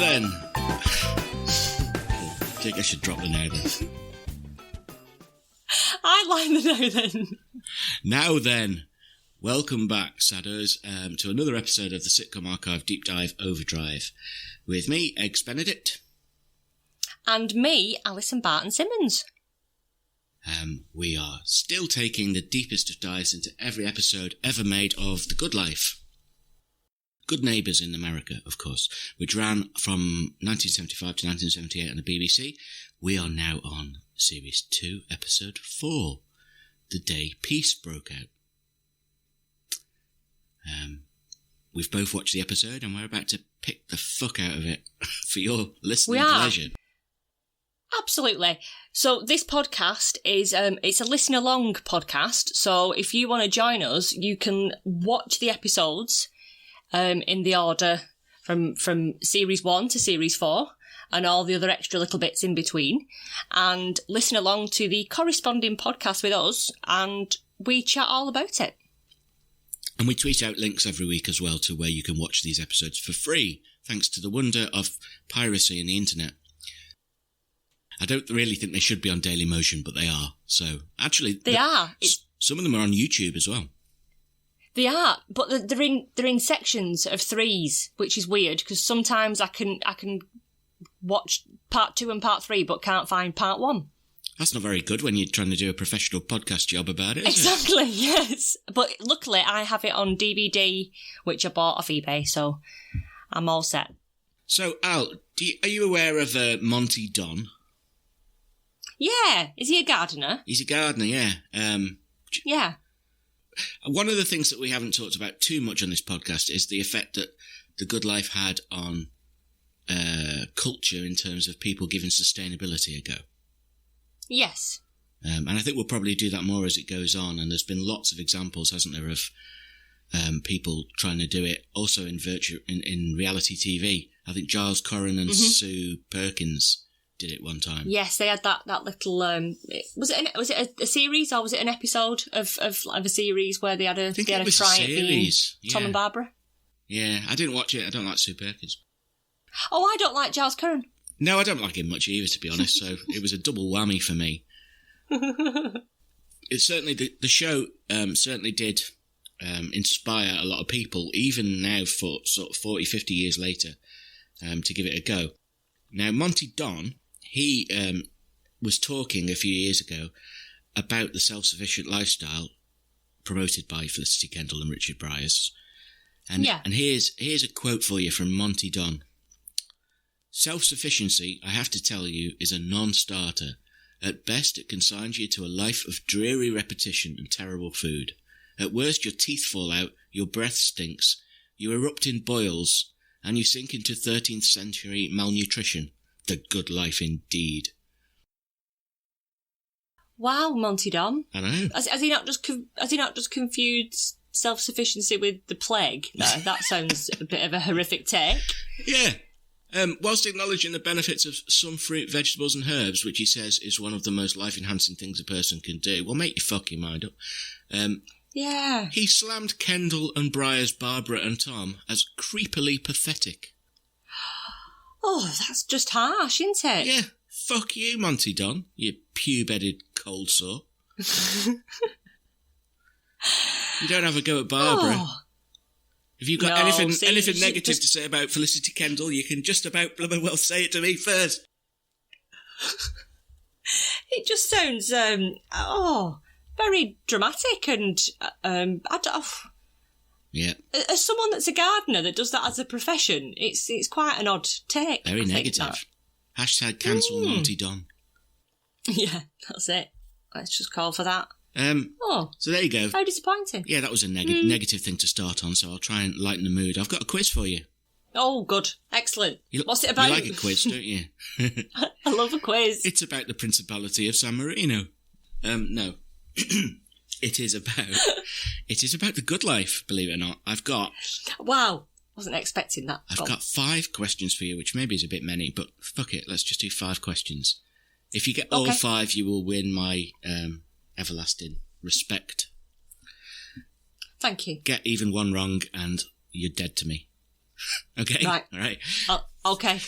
then. I think I should drop the now then. I like the now then. Now then. Welcome back, SADDOs, to another episode of the Sitcom Archive Deep Dive Overdrive. With me, Eggs Benedict. And me, Alison Barton Simmons. We are still taking the deepest of dives into every episode ever made of The Good Life. Good Neighbours in America, of course, which ran from 1975 to 1978 on the BBC. We are now on Series 2, Episode 4, The Day Peace Broke Out. We've both watched the episode and we're about to pick the fuck out of it for your listening pleasure. Absolutely. So this podcast is it's a listen along podcast. So if you want to join us, you can watch the episodes in the order from series 1 to series 4 and all the other extra little bits in between, and listen along to the corresponding podcast with us, and we chat all about it. And we tweet out links every week as well to where you can watch these episodes for free, thanks to the wonder of piracy and the internet. I don't really think they should be on Dailymotion, but they are. So, actually... They are. Some of them are on YouTube as well. They are, but they're in sections of 3s, which is weird, because sometimes I can watch part 2 and part 3, but can't find part 1. That's not very good when you're trying to do a professional podcast job about it, is Exactly, it? yes. But luckily, I have it on DVD, which I bought off eBay, so I'm all set. So, Al, are you aware of Monty Don? Yeah. Is he a gardener? He's a gardener, yeah. Yeah. One of the things that we haven't talked about too much on this podcast is the effect that The Good Life had on culture in terms of people giving sustainability a go. Yes. And I think we'll probably do that more as it goes on. And there's been lots of examples, hasn't there, of people trying to do it also in reality TV. I think Giles Corran and Sue Perkins did it one time. Yes, they had that little. Was it a series or was it an episode of a series where they had a try at being Tom and Barbara? Yeah, I didn't watch it. I don't like Sue Perkins. Oh, I don't like Giles Corran. No, I don't like him much either, to be honest, so it was a double whammy for me. It certainly, the show certainly did inspire a lot of people, even now for sort of 40, 50 years later, to give it a go. Now, Monty Don, he was talking a few years ago about the self-sufficient lifestyle promoted by Felicity Kendal and Richard Bryars. And here's a quote for you from Monty Don. Self-sufficiency, I have to tell you, is a non-starter. At best, it consigns you to a life of dreary repetition and terrible food. At worst, your teeth fall out, your breath stinks, you erupt in boils, and you sink into 13th century malnutrition. The good life indeed. Wow, Monty Don. I know. Has he not just confused self-sufficiency with the plague? That sounds a bit of a horrific take. Yeah. Whilst acknowledging the benefits of some fruit, vegetables and herbs, which he says is one of the most life-enhancing things a person can do, well, make your fucking mind up. Yeah. He slammed Kendall and Bryars, Barbara and Tom as creepily pathetic. Oh, that's just harsh, isn't it? Yeah. Fuck you, Monty Don, you pube-headed cold sore. You don't have a go at Barbara. Oh. If you've got anything negative to say about Felicity Kendal, you can just about blooming well say it to me first. It just sounds, very dramatic and, Yeah. As someone that's a gardener that does that as a profession, it's quite an odd take. Very negative. Hashtag cancel Monty Don. Yeah, that's it. Let's just call for that. So there you go. How disappointing. Yeah, that was a negative thing to start on, so I'll try and lighten the mood. I've got a quiz for you. Oh, good. Excellent. What's it about? You like a quiz, don't you? I love a quiz. It's about the Principality of San Marino. No. It is about the good life, believe it or not. Wow. Wasn't expecting that. I've got 5 questions for you, which maybe is a bit many, but fuck it, let's just do 5 questions. If you get all 5, you will win my everlasting respect. Thank you. Get even one wrong and you're dead to me. Okay? Right. All right. Okay.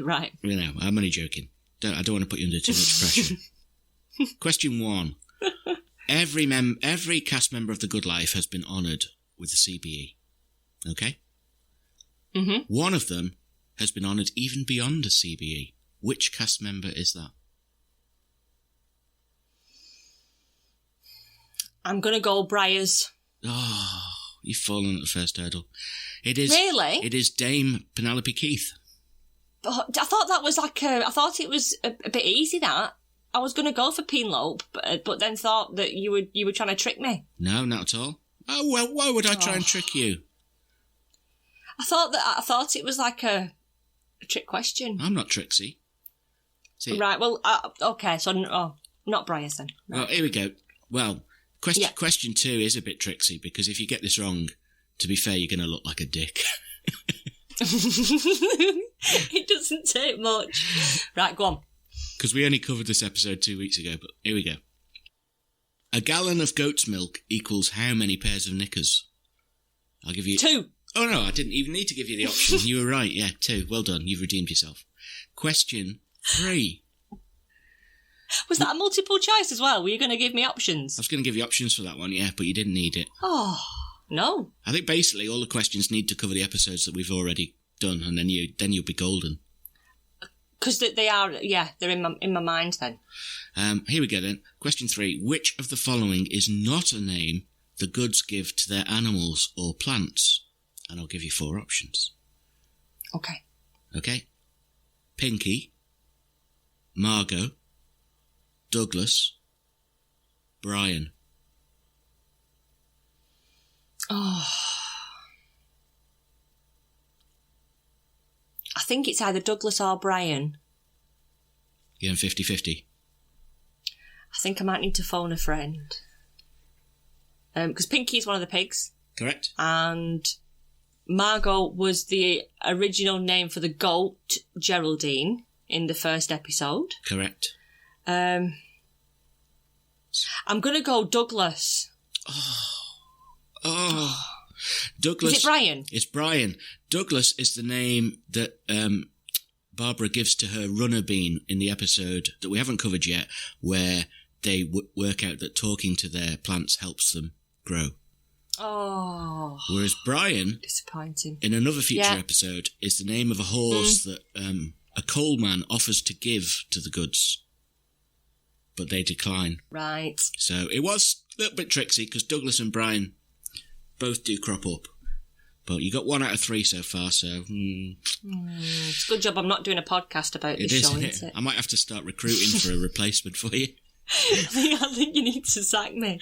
Right. You know, I'm only joking. I don't want to put you under too much pressure. Question 1. Every cast member of The Good Life has been honoured with the CBE. Okay? Mm-hmm. One of them has been honoured even beyond a CBE. Which cast member is that? I'm going to go Briars. Oh, you've fallen at the first hurdle. It is. Really? It is Dame Penelope Keith. But I thought that was I thought it was a bit easy, that. I was going to go for Penelope, but then thought that you were trying to trick me. No, not at all. Oh, well, why would I try and trick you? I thought it was like a trick question. I'm not tricksy. See, right, well, okay, so not Briars then. No. Well, here we go. Well, question 2 is a bit tricksy, because if you get this wrong, to be fair, you're going to look like a dick. It doesn't take much. Right, go on. Because we only covered this episode 2 weeks ago, but here we go. A gallon of goat's milk equals how many pairs of knickers? I'll give you... 2. Oh, no, I didn't even need to give you the option. You were right, yeah, 2. Well done, you've redeemed yourself. Question 3. Was that a multiple choice as well? Were you going to give me options? I was going to give you options for that one, yeah, but you didn't need it. Oh, no. I think basically all the questions need to cover the episodes that we've already done, and then you'll be golden. Because they are, they're in my mind then. Here we go then. Question 3. Which of the following is not a name the goods give to their animals or plants? And I'll give you 4 options. Okay. Pinky, Margot, Douglas, Brian. Oh. I think it's either Douglas or Brian. You're in 50-50? I think I might need to phone a friend. Because Pinky is one of the pigs. Correct. And Margot was the original name for the goat, Geraldine, in the first episode. Correct. I'm going to go Douglas. Oh. Douglas. Is it Brian? It's Brian. Douglas is the name that Barbara gives to her runner bean in the episode that we haven't covered yet, where they work out that talking to their plants helps them grow. Oh. Whereas Brian, disappointing, in another future episode, is the name of a horse that a coal man offers to give to the goods, but they decline. Right. So it was a little bit tricksy, because Douglas and Brian both do crop up. But you got 1 out of 3 so far, so... It's a good job I'm not doing a podcast about this show, isn't it? I might have to start recruiting for a replacement for you. I think you need to sack me.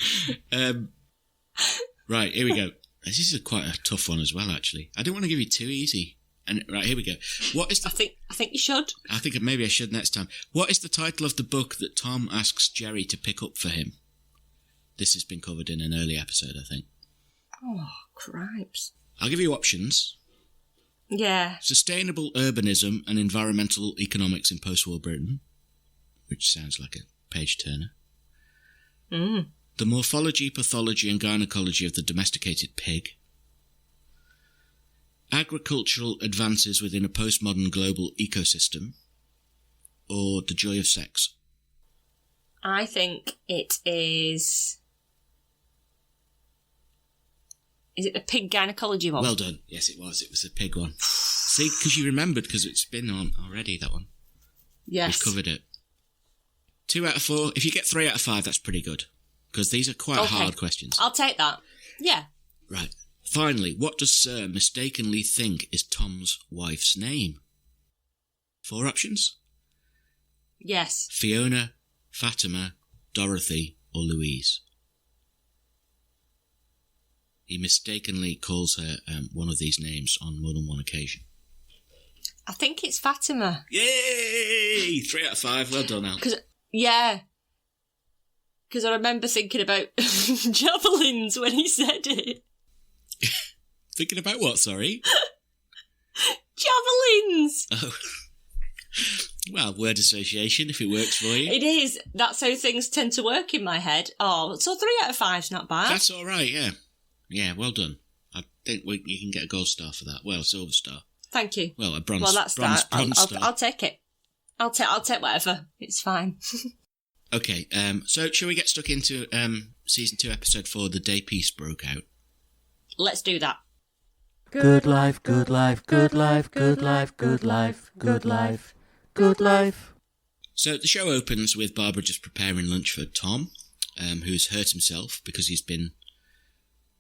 Right, here we go. This is quite a tough one as well, actually. I didn't want to give you too easy. And right, here we go. What is the... I think you should. I think maybe I should next time. What is the title of the book that Tom asks Jerry to pick up for him? This has been covered in an early episode, I think. Oh, cripes. I'll give you options. Yeah. Sustainable Urbanism and Environmental Economics in Post-War Britain, which sounds like a page-turner. The Morphology, Pathology and Gynecology of the Domesticated Pig. Agricultural Advances Within a Postmodern Global Ecosystem. Or The Joy of Sex. I think it is... Is it the pig gynecology one? Well done. Yes, it was. It was the pig one. See, because you remembered, because it's been on already, that one. Yes. We've covered it. 2 out of 4. If you get 3 out of 5, that's pretty good. Because these are quite hard questions. I'll take that. Yeah. Right. Finally, what does Sir mistakenly think is Tom's wife's name? 4 options? Yes. Fiona, Fatima, Dorothy, or Louise. He mistakenly calls her one of these names on more than one occasion. I think it's Fatima. Yay! 3 out of 5. Well done, Al. Because I remember thinking about javelins when he said it. Thinking about what, sorry? Javelins! Oh. Well, word association, if it works for you. It is. That's how things tend to work in my head. Oh, so 3 out of 5's not bad. That's all right, yeah. Yeah, well done. I think you can get a gold star for that. Well, silver star. Thank you. Well, a bronze. Well, that's bronze, that. bronze star. I'll take it. I'll take whatever. It's fine. Okay. So shall we get stuck into season 2, episode 4? The day peace broke out. Let's do that. Good life, good life, good life, good life, good life, good life, good life. So the show opens with Barbara just preparing lunch for Tom, who's hurt himself because he's been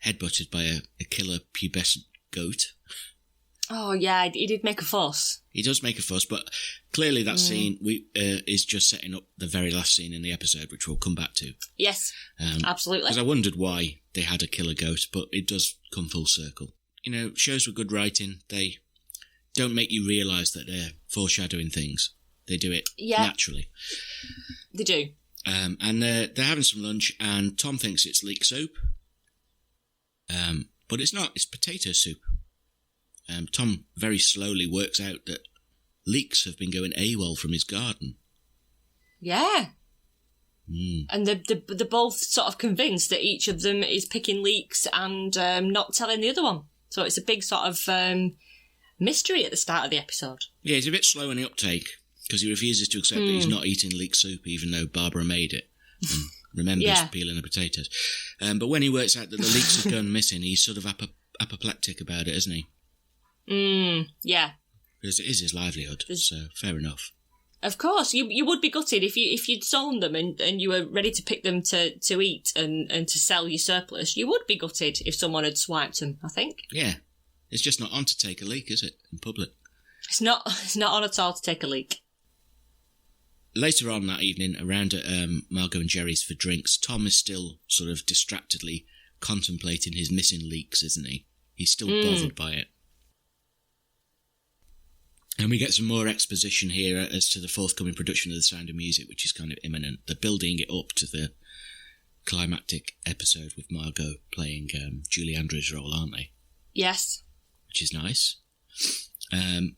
headbutted by a killer pubescent goat. Oh, yeah, he did make a fuss. He does make a fuss, but clearly that scene is just setting up the very last scene in the episode, which we'll come back to. Yes, absolutely. Because I wondered why they had a killer goat, but it does come full circle. You know, shows with good writing, they don't make you realise that they're foreshadowing things. They do it naturally. They do. And they're having some lunch, and Tom thinks it's leek soup. But it's not, it's potato soup. Tom very slowly works out that leeks have been going AWOL from his garden. Yeah. And they're both sort of convinced that each of them is picking leeks and not telling the other one. So it's a big sort of mystery at the start of the episode. Yeah, he's a bit slow in the uptake because he refuses to accept that he's not eating leek soup, even though Barbara made it and remembers peeling the potatoes. But when he works out that the leeks have gone missing, he's sort of apoplectic about it, isn't he? Yeah. Because it is his livelihood, so fair enough. Of course, you would be gutted if you'd sown them and you were ready to pick them to eat and to sell your surplus. You would be gutted if someone had swiped them, I think. Yeah. It's just not on to take a leak, is it, in public? It's not on at all to take a leak. Later on that evening, around at Margot and Jerry's for drinks, Tom is still sort of distractedly contemplating his missing leaks, isn't he? He's still bothered by it. And we get some more exposition here as to the forthcoming production of The Sound of Music, which is kind of imminent. They're building it up to the climactic episode with Margot playing Julie Andrews' role, aren't they? Yes. Which is nice. And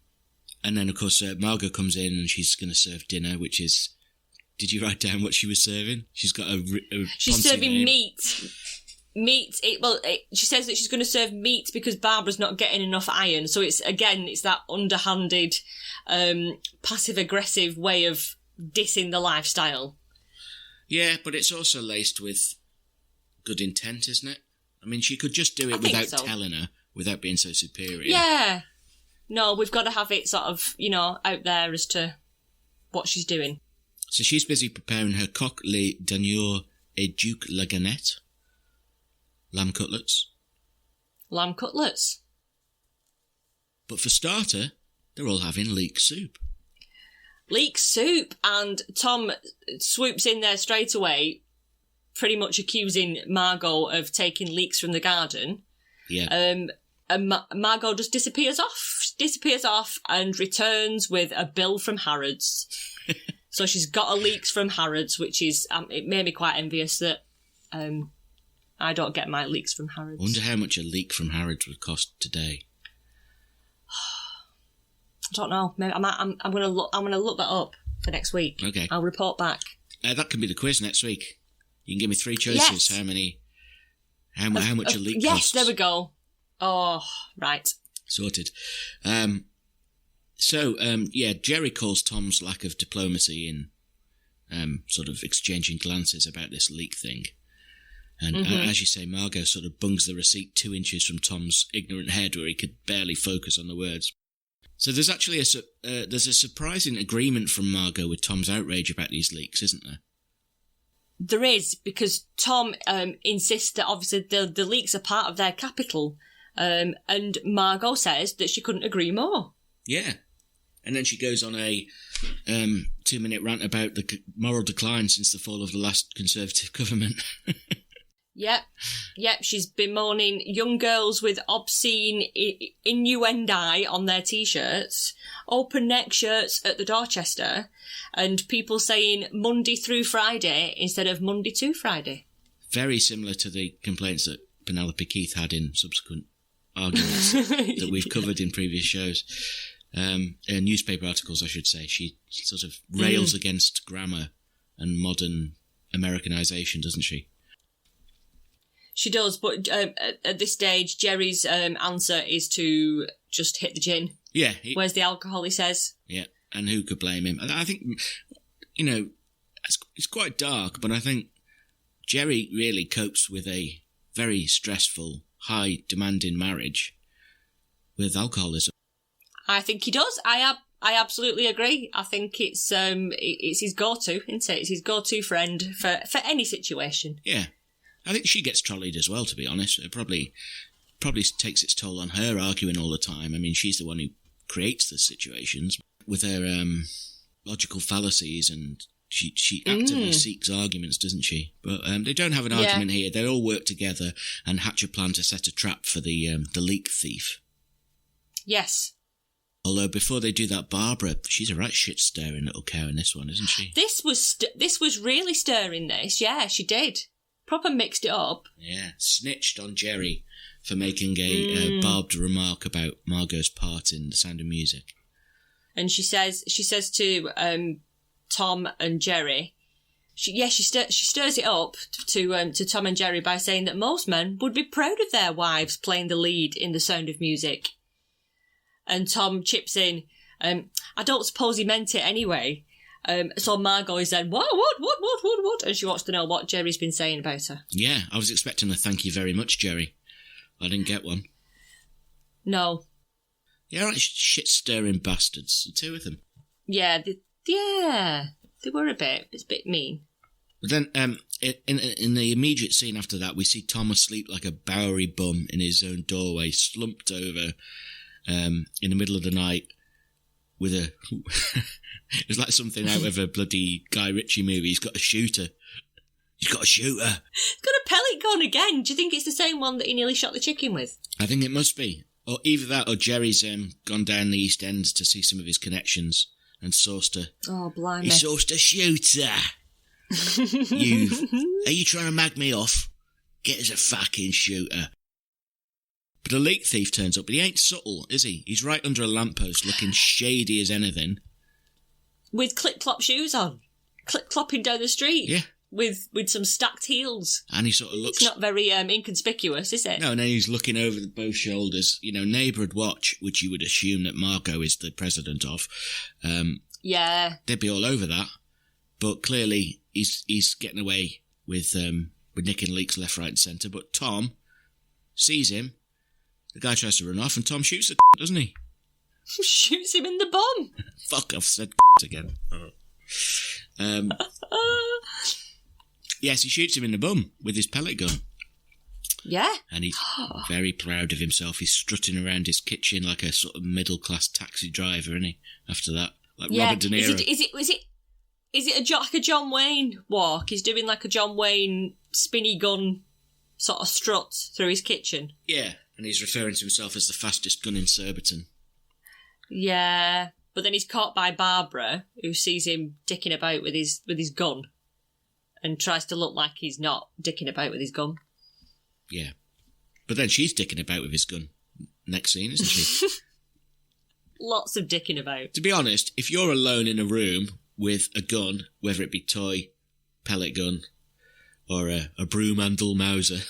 then, of course, Margot comes in and she's going to serve dinner, which is... Did you write down what she was serving? She's got a she's serving meat. Meat. She says that she's going to serve meat because Barbara's not getting enough iron. So it's that underhanded, passive-aggressive way of dissing the lifestyle. Yeah, but it's also laced with good intent, isn't it? I mean, she could just do it without telling her, without being so superior. Yeah. No, we've got to have it sort of, out there as to what she's doing. So she's busy preparing her coq le d'agneau et duc la ganette. Lamb cutlets. Lamb cutlets. But for starter, they're all having leek soup. Leek soup, and Tom swoops in there straight away, pretty much accusing Margot of taking leeks from the garden. Yeah. And Margot just disappears off and returns with a bill from Harrods. So she's got a leeks from Harrods, which is, it made me quite envious that I don't get my leeks from Harrods. I wonder how much a leek from Harrods would cost today. I don't know. Maybe I'm going to look that up for next week. Okay. I'll report back. That could be the quiz next week. You can give me 3 choices. Yes. How much a leek costs. Yes, there we go. Oh, right. Sorted. Jerry calls Tom's lack of diplomacy in sort of exchanging glances about this leak thing. And as you say, Margot sort of bungs the receipt 2 inches from Tom's ignorant head where he could barely focus on the words. So there's actually a surprising agreement from Margot with Tom's outrage about these leaks, isn't there? There is, because Tom insists that obviously the leaks are part of their capital. And Margot says that she couldn't agree more. Yeah. And then she goes on a 2-minute rant about the moral decline since the fall of the last Conservative government. Yep. She's bemoaning young girls with obscene innuendo on their T-shirts, open neck shirts at the Dorchester, and people saying Monday through Friday instead of Monday to Friday. Very similar to the complaints that Penelope Keith had in subsequent arguments that we've covered in previous shows. Newspaper articles, I should say. She sort of rails against grammar and modern Americanization, doesn't she? She does, but at this stage, Jerry's answer is to just hit the gin Yeah. Where's the alcohol, he says. Yeah, and who could blame him? And I think, you know, it's quite dark, but I think Jerry really copes with a very stressful, high demanding marriage with alcoholism. I think he does. I absolutely agree. I think it's his go-to, isn't it? It's his go-to friend for any situation. Yeah. I think she gets trolleyed as well, to be honest. It probably takes its toll on her arguing all the time. I mean, she's the one who creates the situations with her logical fallacies, and she actively seeks arguments, doesn't she? But they don't have an argument here. They all work together and hatch a plan to set a trap for the leak thief. Yes. Although before they do that, Barbara, she's a right shit-stirring little cow in this one, isn't she? This was really stirring, this. Yeah, she did. Proper mixed it up. Yeah, snitched on Jerry for making a barbed remark about Margot's part in The Sound of Music. And she says to Tom and Jerry, she stirs it up to Tom and Jerry by saying that most men would be proud of their wives playing the lead in The Sound of Music. And Tom chips in, I don't suppose he meant it anyway. So Margot is then, what? And she wants to know what Jerry's been saying about her. Yeah, I was expecting a thank you very much, Jerry. I didn't get one. No. Yeah, right, shit-stirring bastards, the two of them. Yeah, they were a bit mean. But then, in the immediate scene after that, we see Tom asleep like a Bowery bum in his own doorway, slumped over in the middle of the night with a... It's like something out of a bloody Guy Ritchie movie. He's got a shooter. He's got a pellet gun again. Do you think it's the same one that he nearly shot the chicken with? I think it must be. Or either that or Jerry's gone down the East End to see some of his connections and sourced a... Oh, blimey. He sourced a shooter. Are you trying to mag me off? Get us a fucking shooter. But the leak thief turns up, but he ain't subtle, is he? He's right under a lamppost looking shady as anything. With clip-clop shoes on. Clip-clopping down the street. Yeah. With some stacked heels. And he sort of looks... It's not very inconspicuous, is it? No, and then he's looking over both shoulders. You know, neighbourhood watch, which you would assume that Margot is the president of. Yeah. They'd be all over that. But clearly, he's getting away with nicking leaks left, right and centre. But Tom sees him. The guy tries to run off and Tom shoots the doesn't he? Shoots him in the bum. Fuck, I've said again. Yes, he shoots him in the bum with his pellet gun. Yeah. And he's very proud of himself. He's strutting around his kitchen like a sort of middle-class taxi driver, isn't he? After that. Like Robert De Niro. Is it like a John Wayne walk? He's doing like a John Wayne spinny gun sort of strut through his kitchen. Yeah, and he's referring to himself as the fastest gun in Surbiton. Yeah, but then he's caught by Barbara, who sees him dicking about with his gun and tries to look like he's not dicking about with his gun. Yeah. But then she's dicking about with his gun. Next scene, isn't she? Lots of dicking about. To be honest, if you're alone in a room with a gun, whether it be toy, pellet gun, or a broom handle Mauser...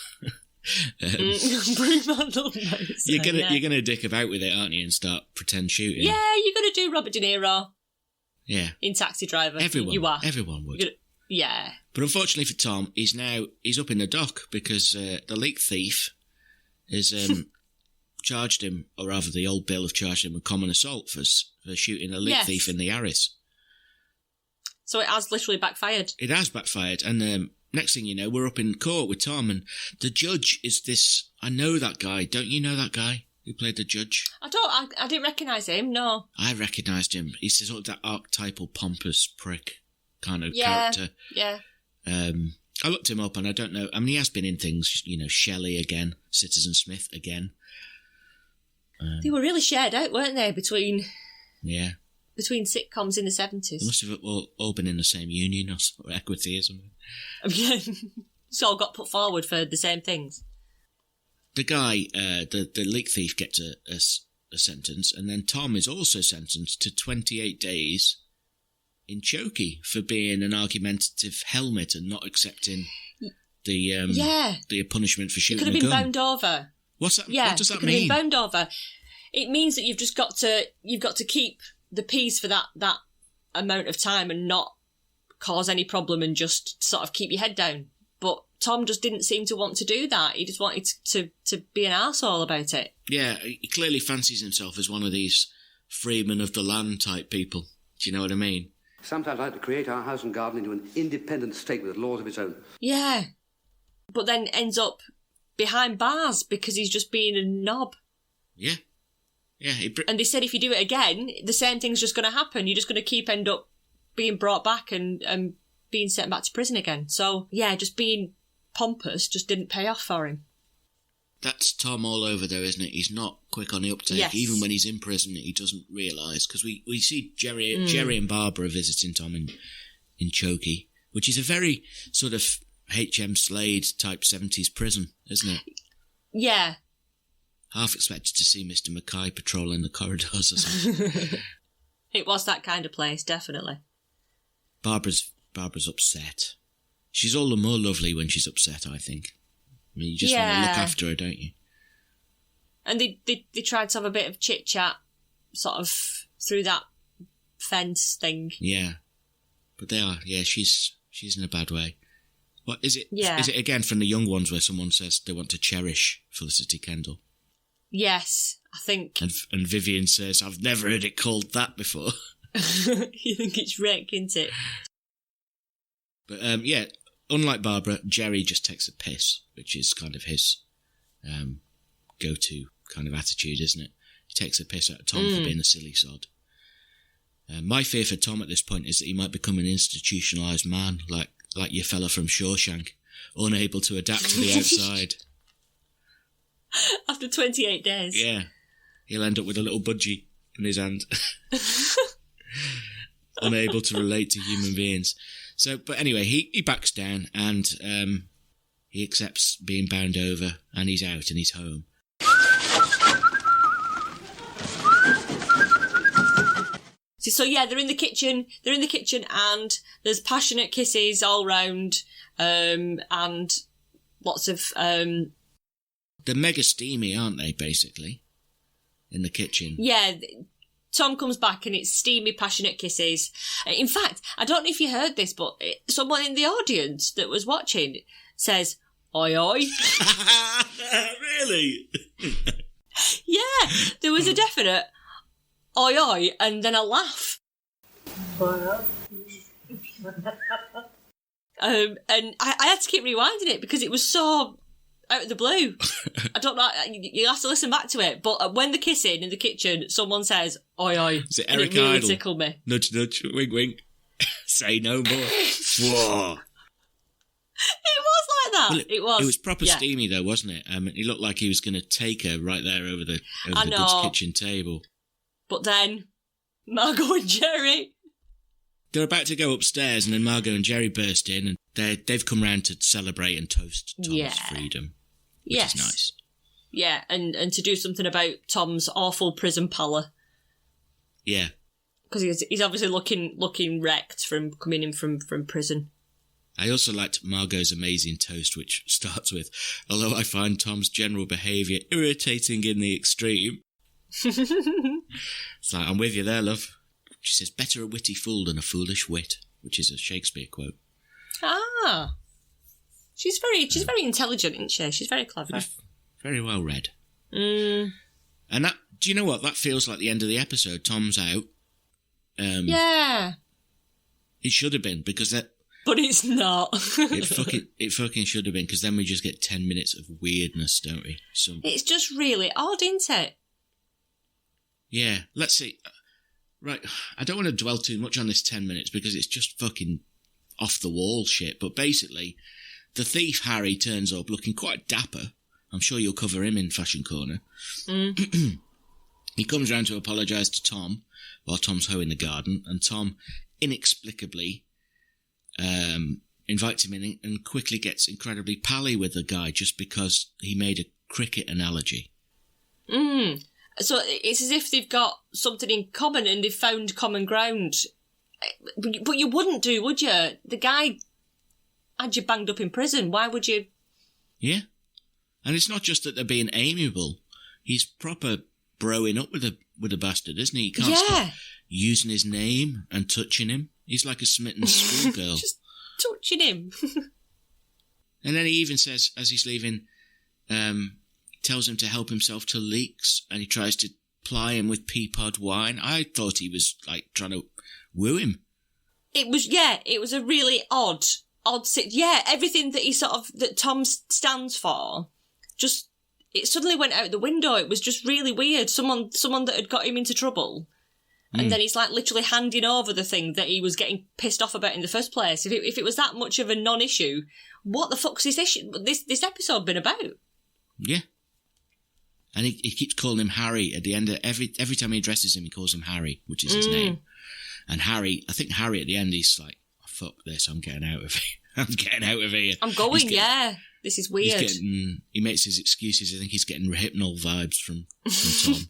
broom handle Mauser, you're gonna dick about with it, aren't you, and start pretend shooting? Yeah, you're gonna do Robert De Niro. Yeah. In Taxi Driver. Everyone. You are. Everyone would. Yeah. But unfortunately for Tom, he's up in the dock because the leak thief has charged him, or rather the old bill have charged him with common assault for shooting a leak thief in the Harris. So it has literally backfired. It has backfired, and next thing you know, we're up in court with Tom, and the judge is this... I know that guy. Don't you know that guy who played the judge? I didn't recognise him, no. I recognised him. He's sort of that archetypal pompous prick kind of character. Yeah. I looked him up and I don't know. I mean, he has been in things, you know, Shelley again, Citizen Smith again. They were really shared out, weren't they, between sitcoms in the 70s. They must have all been in the same union or equity or something. Yeah, it's all got put forward for the same things. The guy, the leak thief, gets a sentence, and then Tom is also sentenced to 28 days in chokey for being an argumentative helmet and not accepting the punishment for shooting a gun. Could have been bound over. What's that? Yeah, what does that could mean? Have been bound over. it means that you've got to keep the peace for that amount of time and not cause any problem and just sort of keep your head down. But Tom just didn't seem to want to do that. He just wanted to be an arsehole about it. Yeah, he clearly fancies himself as one of these freemen of the land type people. Do you know what I mean? Sometimes I like to create our house and garden into an independent state with laws of its own. Yeah. But then ends up behind bars because he's just being a knob. Yeah. Yeah. And they said if you do it again, the same thing's just going to happen. You're just going to end up being brought back and being sent back to prison again. So, yeah, just being pompous just didn't pay off for him. That's Tom all over though, isn't it? He's not quick on the uptake. Yes. Even when he's in prison, he doesn't realise. Because we see Jerry and Barbara visiting Tom in Chokey, which is a very sort of H.M. Slade type 70s prison, isn't it? Yeah. Half expected to see Mr. Mackay patrolling the corridors or something. It was that kind of place, definitely. Barbara's upset. She's all the more lovely when she's upset, I think. I mean, you just want to look after her, don't you? And they tried to have a bit of chit-chat sort of through that fence thing. Yeah. But they are, she's in a bad way. What is it? Yeah. Is it again from the young ones where someone says they want to cherish Felicity Kendall? Yes, I think. And Vivian says, I've never heard it called that before. You think it's wreck, isn't it? But unlike Barbara, Jerry just takes a piss, which is kind of his go-to kind of attitude, isn't it? He takes a piss out of Tom for being a silly sod. My fear for Tom at this point is that he might become an institutionalised man, like your fella from Shawshank, unable to adapt to the outside. After 28 days. Yeah. He'll end up with a little budgie in his hand. Unable to relate to human beings. So, but anyway, he backs down and he accepts being bound over and he's out and he's home. So yeah, they're in the kitchen and there's passionate kisses all round and lots of... They're mega steamy, aren't they, basically, in the kitchen? Yeah, Tom comes back and it's steamy, passionate kisses. In fact, I don't know if you heard this, but someone in the audience that was watching says, oi, oi. Really? Yeah, there was a definite oi, oi, and then a laugh. And I had to keep rewinding it because it was so... out of the blue. I don't know, you'll have to listen back to it, but when they're kissing in the kitchen, someone says, oi, oi. Is it Eric and it really Idle? tickled me. Nudge, nudge, wink, wink. Say no more. Whoa. It was like that. Well, it was. It was proper steamy though, wasn't it? He looked like he was going to take her right there over the goods kitchen table. But then, Margot and Jerry... They're about to go upstairs and then Margot and Jerry burst in and they've come round to celebrate and toast Tom's freedom. Which is nice. Yeah, and to do something about Tom's awful prison pallor. Yeah. Because he's obviously looking wrecked from coming in from prison. I also liked Margot's amazing toast, which starts with, although I find Tom's general behaviour irritating in the extreme. It's like, I'm with you there, love. She says, better a witty fool than a foolish wit, which is a Shakespeare quote. Ah. She's very intelligent, isn't she? She's very clever. Very well read. And that, do you know what? That feels like the end of the episode. Tom's out. Yeah. It should have been, because that... But it's not. it fucking should have been, because then we just get 10 minutes of weirdness, don't we? It's just really odd, isn't it? Yeah. Let's see. Right. I don't want to dwell too much on this 10 minutes, because it's just fucking off-the-wall shit. But basically, the thief, Harry, turns up looking quite dapper. I'm sure you'll cover him in Fashion Corner. He comes round to apologise to Tom while Tom's hoeing the garden, and Tom inexplicably invites him in and quickly gets incredibly pally with the guy just because he made a cricket analogy. So it's as if they've got something in common and they've found common ground. But you wouldn't do, would you? The guy had you banged up in prison. Why would you? Yeah. And it's not just that they're being amiable. He's proper broing up with a bastard, isn't he? He can't stop using his name and touching him. He's like a smitten schoolgirl. Just touching him. And then he even says, as he's leaving, tells him to help himself to leeks, and he tries to ply him with Peapod wine. I thought he was like trying to woo him. It was a really odd. Everything that that Tom stands for, just it suddenly went out the window. It was just really weird. Someone that had got him into trouble, and then he's like literally handing over the thing that he was getting pissed off about in the first place. If it was that much of a non-issue, what the fuck's this episode been about? Yeah. And he keeps calling him Harry at the end of every time he addresses him, he calls him Harry, which is his name. And Harry at the end, he's like, oh, fuck this, I'm getting out of here. I'm going, This is weird. He makes his excuses. I think he's getting hypnol vibes from Tom.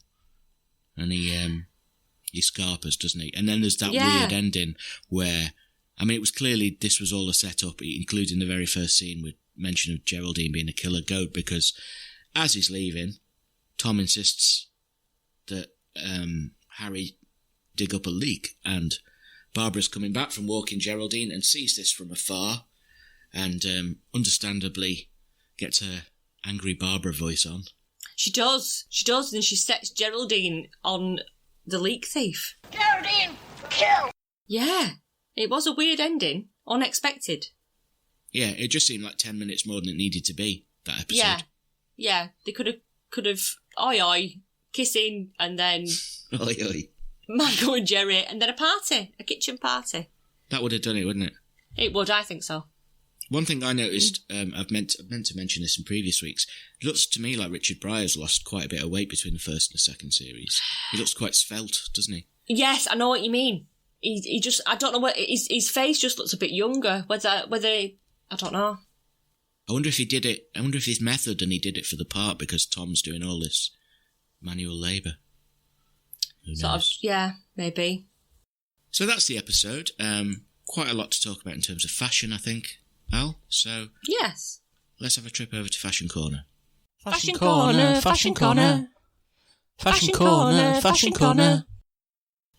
And he scarpers, doesn't he? And then there's that weird ending where, I mean, it was clearly this was all a setup, including the very first scene with mention of Geraldine being a killer goat, because as he's leaving, Tom insists that Harry dig up a leak, and Barbara's coming back from walking Geraldine and sees this from afar, and understandably gets her angry Barbara voice on. She does, and she sets Geraldine on the leak thief. Geraldine, kill! Yeah, it was a weird ending, unexpected. Yeah, it just seemed like 10 minutes more than it needed to be, that episode. Yeah, they could have, oi, kissing, and then... oi. Margot and Jerry, and then a kitchen party. That would have done it, wouldn't it? It would, I think so. One thing I noticed, I've meant to mention this in previous weeks, it looks to me like Richard Pryor's lost quite a bit of weight between the first and the second series. He looks quite svelte, doesn't he? Yes, I know what you mean. He just, I don't know what, his face just looks a bit younger, whether I don't know. I wonder if he did it, I wonder if his method and he did it for the part because Tom's doing all this manual labour. Maybe. So that's the episode. Quite a lot to talk about in terms of fashion, I think, Al. So yes, let's have a trip over to Fashion Corner. Fashion Corner, Fashion Corner. Fashion Corner, Fashion Corner.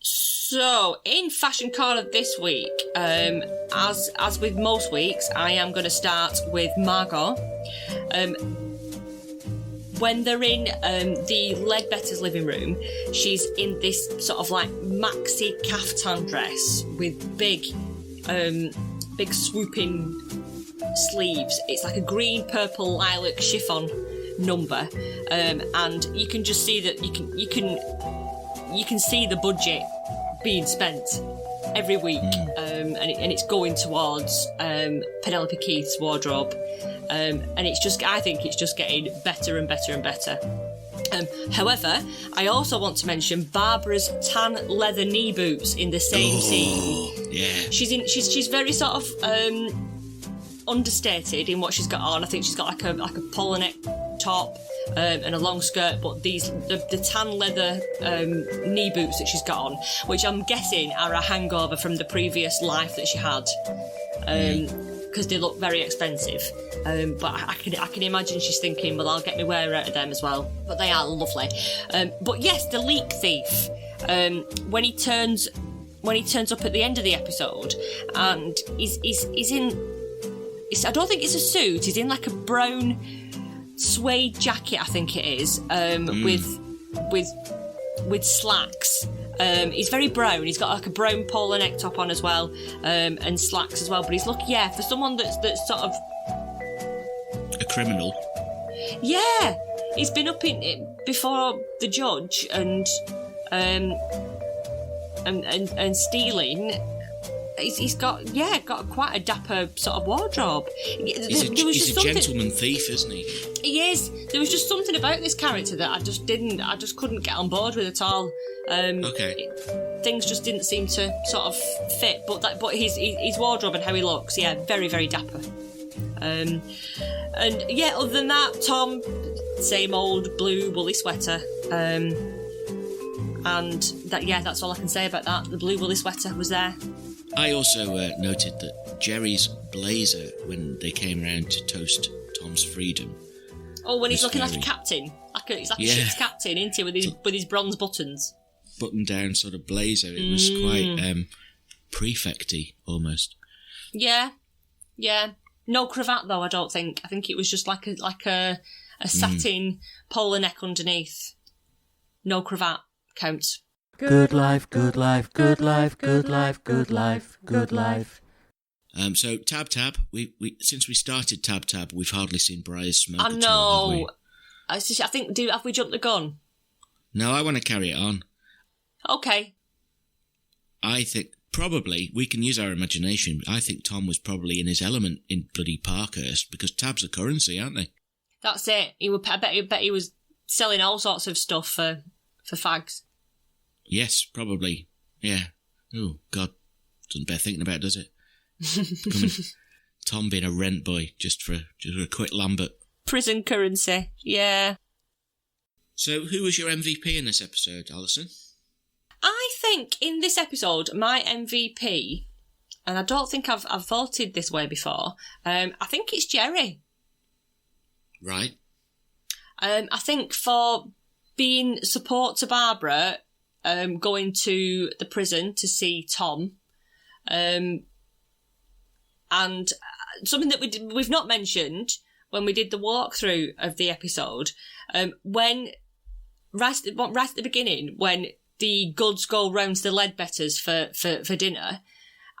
So, in Fashion Corner this week, as with most weeks, I am going to start with Margot. When they're in the Ledbetter's living room, she's in this sort of like maxi caftan dress with big swooping sleeves. It's like a green, purple, lilac chiffon number, and you can just see that you can see the budget being spent every week, and it's going towards Penelope Keith's wardrobe. And I think it's just getting better and better and better. However, I also want to mention Barbara's tan leather knee boots in the same scene. Yeah. She's very sort of understated in what she's got on. I think she's got like a polo neck top and a long skirt, but the tan leather knee boots that she's got on, which I'm guessing are a hangover from the previous life that she had. Because they look very expensive, but I can imagine she's thinking, well, I'll get my wear out of them as well. But they are lovely. But yes, the leak thief. When he turns up at the end of the episode, and he's in. I don't think it's a suit. He's in like a brown suede jacket, I think it is, with slacks. He's very brown. He's got like a brown polo neck top on as well, and slacks as well. But he's for someone that's sort of a criminal. Yeah, he's been up in it before the judge and stealing. He's got quite a dapper sort of wardrobe. He's a gentleman thief, isn't he? He is. There was just something about this character that I just couldn't get on board with at all. Okay. Things just didn't seem to sort of fit. But his wardrobe and how he looks, yeah, very, very dapper. And yeah, other than that, Tom, same old blue woolly sweater. And that's all I can say about that. The blue woolly sweater was there. I also noted that Jerry's blazer, when they came around to toast Tom's freedom... Oh, when he's looking like a captain. Like it's like a ship's captain, isn't he, with his bronze buttons. Button down sort of blazer. It was quite prefect-y almost. Yeah. No cravat though, I don't think. I think it was just like a satin polo neck underneath. No cravat counts. Good life, good life, good life, good life, good life, good life. So Tab, we since we started Tab, we've hardly seen Briar's smoke. I at know. all, have we? I think. Have we jumped the gun? No, I want to carry it on. Okay. I think probably we can use our imagination. I think Tom was probably in his element in bloody Parkhurst because Tabs are currency, aren't they? That's it. I bet he was selling all sorts of stuff for fags. Yes, probably. Yeah. Oh God, doesn't bear thinking about, does it? Tom being a rent boy just for a quick Lambert. Prison currency. Yeah. So, who was your MVP in this episode, Alison? I think in this episode, my MVP, and I don't think I've voted this way before, I think it's Jerry. Right. I think for being support to Barbara, going to the prison to see Tom, and something that we've not mentioned when we did the walkthrough of the episode, when right at the beginning, when the goods go round to the Ledbetters for dinner,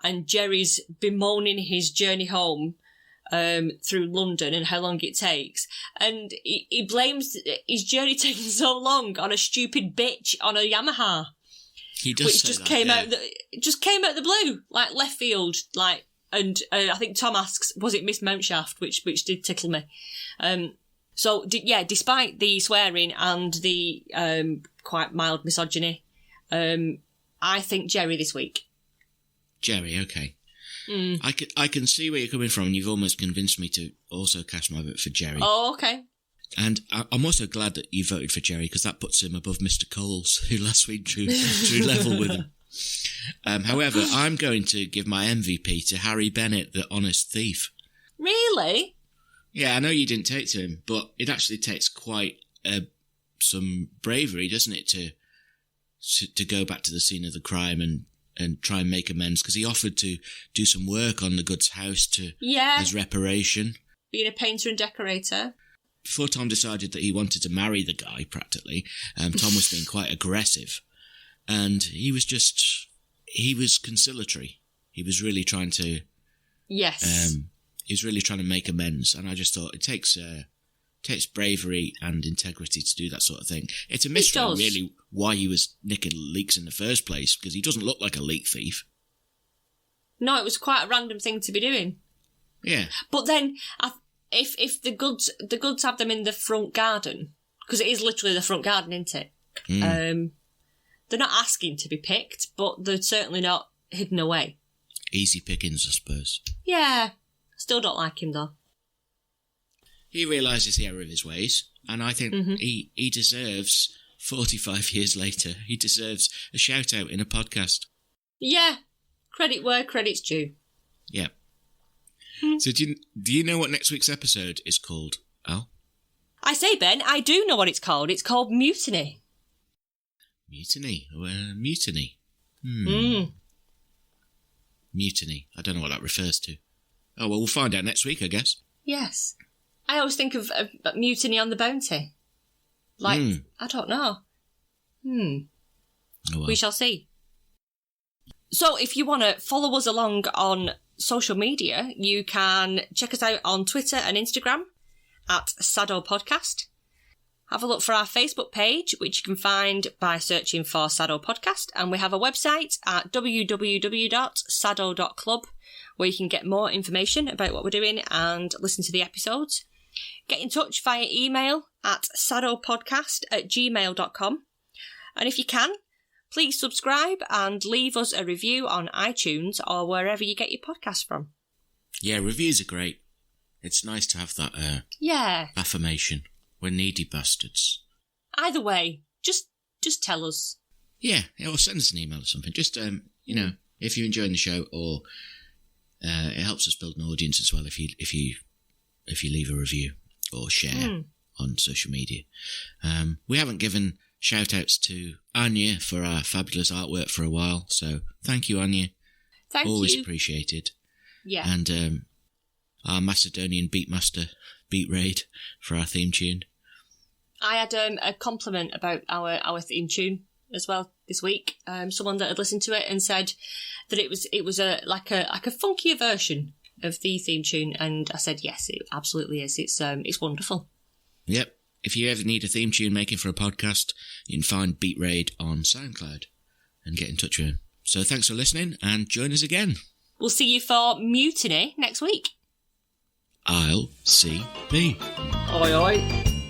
and Jerry's bemoaning his journey home through London and how long it takes, and he blames his journey taking so long on a stupid bitch on a Yamaha. He does which say just that, came yeah. out just came out of the blue, like left field, like. And I think Tom asks, was it Miss Mountshaft, which did tickle me. Despite the swearing and the quite mild misogyny, I think Jerry this week. Jerry, okay. I can see where you're coming from, and you've almost convinced me to also cast my vote for Jerry. Oh, okay. And I'm also glad that you voted for Jerry, because that puts him above Mr. Coles, who last week drew level with him. However, I'm going to give my MVP to Harry Bennett, the honest thief. Really? Yeah, I know you didn't take to him, but it actually takes quite some bravery, doesn't it, to go back to the scene of the crime and try and make amends, because he offered to do some work on the Good's house as reparation. Being a painter and decorator. Before Tom decided that he wanted to marry the guy, practically, Tom was being quite aggressive. And he was conciliatory. He was really trying to... Yes. He was really trying to make amends. And I just thought it takes bravery and integrity to do that sort of thing. It's a mystery, really, why he was nicking leeks in the first place, because he doesn't look like a leek thief. No, it was quite a random thing to be doing. Yeah. But then, if the goods have them in the front garden, because it is literally the front garden, isn't it? They're not asking to be picked, but they're certainly not hidden away. Easy pickings, I suppose. Yeah. Still don't like him, though. He realises the error of his ways, and I think he deserves, 45 years later, he deserves a shout-out in a podcast. Yeah. Credit where credit's due. Yeah. So do you know what next week's episode is called, Al? I say, Ben, I do know what it's called. It's called Mutiny. Mutiny? Mutiny. Mutiny. I don't know what that refers to. Oh, well, we'll find out next week, I guess. Yes. I always think of Mutiny on the Bounty. Like, I don't know. Oh, well. We shall see. So if you want to follow us along on social media, you can check us out on Twitter and Instagram at SADDO Podcast. Have a look for our Facebook page, which you can find by searching for SADDO Podcast. And we have a website at www.saddo.club, where you can get more information about what we're doing and listen to the episodes. Get in touch via email at saddopodcast@gmail.com. And if you can, please subscribe and leave us a review on iTunes or wherever you get your podcasts from. Yeah, reviews are great. It's nice to have that affirmation. We're needy bastards. Either way, just tell us. Yeah, or send us an email or something. Just, if you're enjoying the show, or it helps us build an audience as well if you leave a review or share. on social media. We haven't given shout-outs to Anya for our fabulous artwork for a while, so thank you, Anya. Thank Always you. appreciated. Yeah. And our Macedonian beatmaster, Beat Raid, for our theme tune. I had a compliment about our theme tune as well this week. Someone that had listened to it and said that it was a funkier version of the theme tune, and I said yes, it absolutely is. It's wonderful. Yep. If you ever need a theme tune making for a podcast, you can find Beat Raid on SoundCloud and get in touch with him. So thanks for listening, and join us again. We'll see you for Mutiny next week. I'll see B. Oi oi.